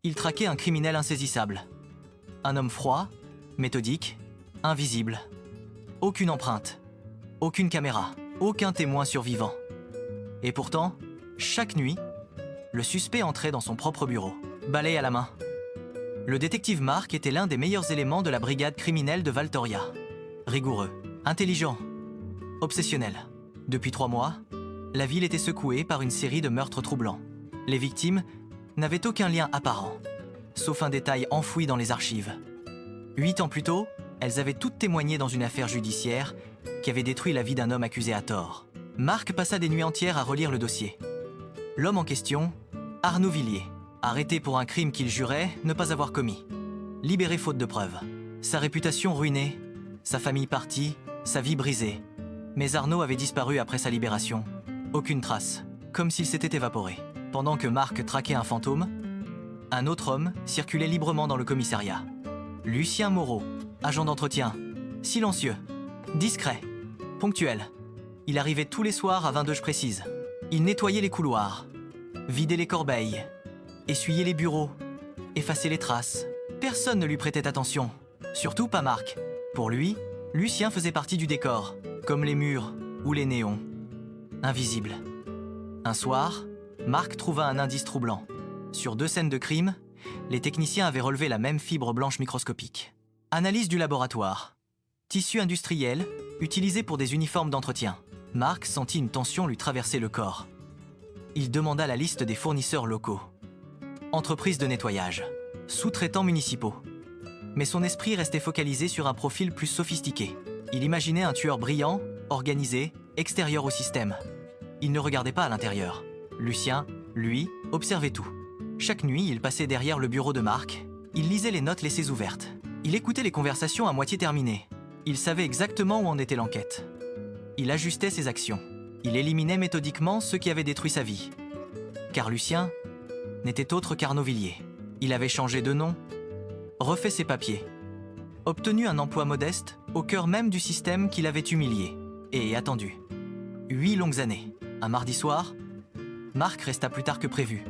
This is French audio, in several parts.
Il traquait un criminel insaisissable. Un homme froid, méthodique, invisible. Aucune empreinte, aucune caméra, aucun témoin survivant. Et pourtant, chaque nuit, le suspect entrait dans son propre bureau, balai à la main. Le détective Mark était l'un des meilleurs éléments de la brigade criminelle de Valtoria. Rigoureux, intelligent, obsessionnel. Depuis 3 mois, la ville était secouée par une série de meurtres troublants. Les victimes n'avaient aucun lien apparent, sauf un détail enfoui dans les archives. 8 ans plus tôt, elles avaient toutes témoigné dans une affaire judiciaire qui avait détruit la vie d'un homme accusé à tort. Mark passa des nuits entières à relire le dossier. L'homme en question, Arnaud Villiers, arrêté pour un crime qu'il jurait ne pas avoir commis. Libéré faute de preuves. Sa réputation ruinée, sa famille partie, sa vie brisée. Mais Arnaud avait disparu après sa libération. Aucune trace, comme s'il s'était évaporé. Pendant que Mark traquait un fantôme, un autre homme circulait librement dans le commissariat. Lucien Moreau, agent d'entretien, silencieux, discret, ponctuel. Il arrivait tous les soirs à 22h précises. Il nettoyait les couloirs, vidait les corbeilles, essuyait les bureaux, effaçait les traces. Personne ne lui prêtait attention, surtout pas Mark. Pour lui, Lucien faisait partie du décor, comme les murs ou les néons. Invisible. Un soir, Mark trouva un indice troublant. Sur 2 scènes de crime, les techniciens avaient relevé la même fibre blanche microscopique. Analyse du laboratoire. Tissu industriel, utilisé pour des uniformes d'entretien. Mark sentit une tension lui traverser le corps. Il demanda la liste des fournisseurs locaux. Entreprises de nettoyage, sous-traitants municipaux. Mais son esprit restait focalisé sur un profil plus sophistiqué. Il imaginait un tueur brillant, organisé, extérieur au système. Il ne regardait pas à l'intérieur. Lucien, lui, observait tout. Chaque nuit, il passait derrière le bureau de Mark. Il lisait les notes laissées ouvertes. Il écoutait les conversations à moitié terminées. Il savait exactement où en était l'enquête. Il ajustait ses actions. Il éliminait méthodiquement ceux qui avaient détruit sa vie. Car Lucien n'était autre qu'Arnaud Villiers. Il avait changé de nom, refait ses papiers, obtenu un emploi modeste au cœur même du système qui l'avait humilié et attendu. 8 longues années. Un mardi soir, Mark resta plus tard que prévu.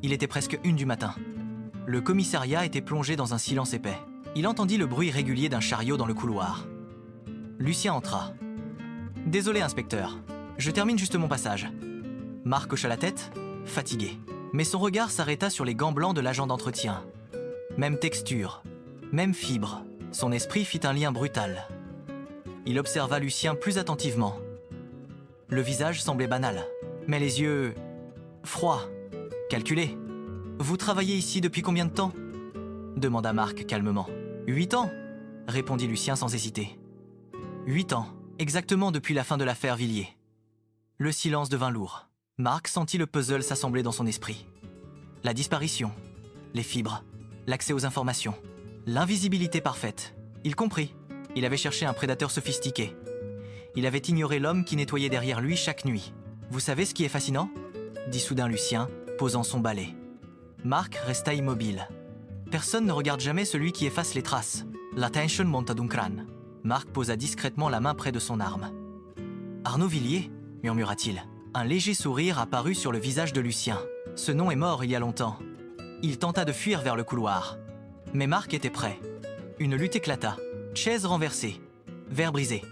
Il était presque 1h du matin. Le commissariat était plongé dans un silence épais. Il entendit le bruit régulier d'un chariot dans le couloir. Lucien entra. « Désolé, inspecteur. Je termine juste mon passage. » Mark hocha la tête, fatigué. Mais son regard s'arrêta sur les gants blancs de l'agent d'entretien. Même texture, même fibre. Son esprit fit un lien brutal. Il observa Lucien plus attentivement. Le visage semblait banal, mais les yeux... froids, calculés. « Vous travaillez ici depuis combien de temps ?» demanda Mark calmement. « 8 ans » répondit Lucien sans hésiter. 8 ans, exactement depuis la fin de l'affaire Villiers. Le silence devint lourd. Mark sentit le puzzle s'assembler dans son esprit. La disparition, les fibres, l'accès aux informations, l'invisibilité parfaite. Il comprit. Il avait cherché un prédateur sophistiqué. Il avait ignoré l'homme qui nettoyait derrière lui chaque nuit. « Vous savez ce qui est fascinant ?» dit soudain Lucien, posant son balai. Mark resta immobile. Personne ne regarde jamais celui qui efface les traces. La tension monta d'un crâne. Mark posa discrètement la main près de son arme. « Arnaud Villiers » murmura-t-il. Un léger sourire apparut sur le visage de Lucien. Ce nom est mort il y a longtemps. Il tenta de fuir vers le couloir. Mais Mark était prêt. Une lutte éclata. Chaise renversée. Verre brisé.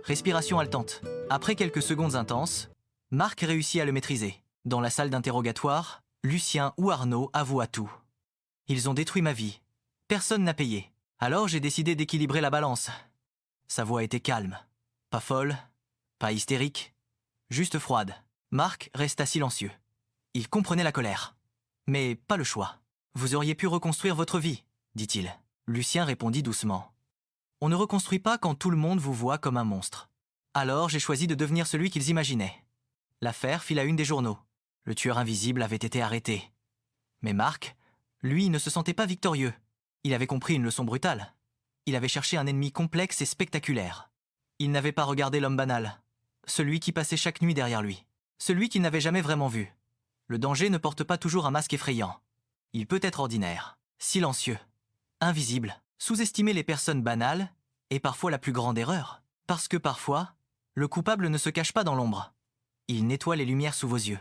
Respiration haletante. Après quelques secondes intenses, Mark réussit à le maîtriser. Dans la salle d'interrogatoire, Lucien ou Arnaud avoua tout. « Ils ont détruit ma vie. Personne n'a payé. Alors j'ai décidé d'équilibrer la balance. » Sa voix était calme. Pas folle, pas hystérique, juste froide. Mark resta silencieux. Il comprenait la colère, mais pas le choix. « Vous auriez pu reconstruire votre vie, » dit-il. Lucien répondit doucement. « On ne reconstruit pas quand tout le monde vous voit comme un monstre. Alors j'ai choisi de devenir celui qu'ils imaginaient. » L'affaire fit la une des journaux. Le tueur invisible avait été arrêté. Mais Mark, lui, ne se sentait pas victorieux. Il avait compris une leçon brutale. Il avait cherché un ennemi complexe et spectaculaire. Il n'avait pas regardé l'homme banal, celui qui passait chaque nuit derrière lui, celui qu'il n'avait jamais vraiment vu. Le danger ne porte pas toujours un masque effrayant. Il peut être ordinaire, silencieux, invisible. Sous-estimer les personnes banales est parfois la plus grande erreur. Parce que parfois, le coupable ne se cache pas dans l'ombre. Il nettoie les lumières sous vos yeux.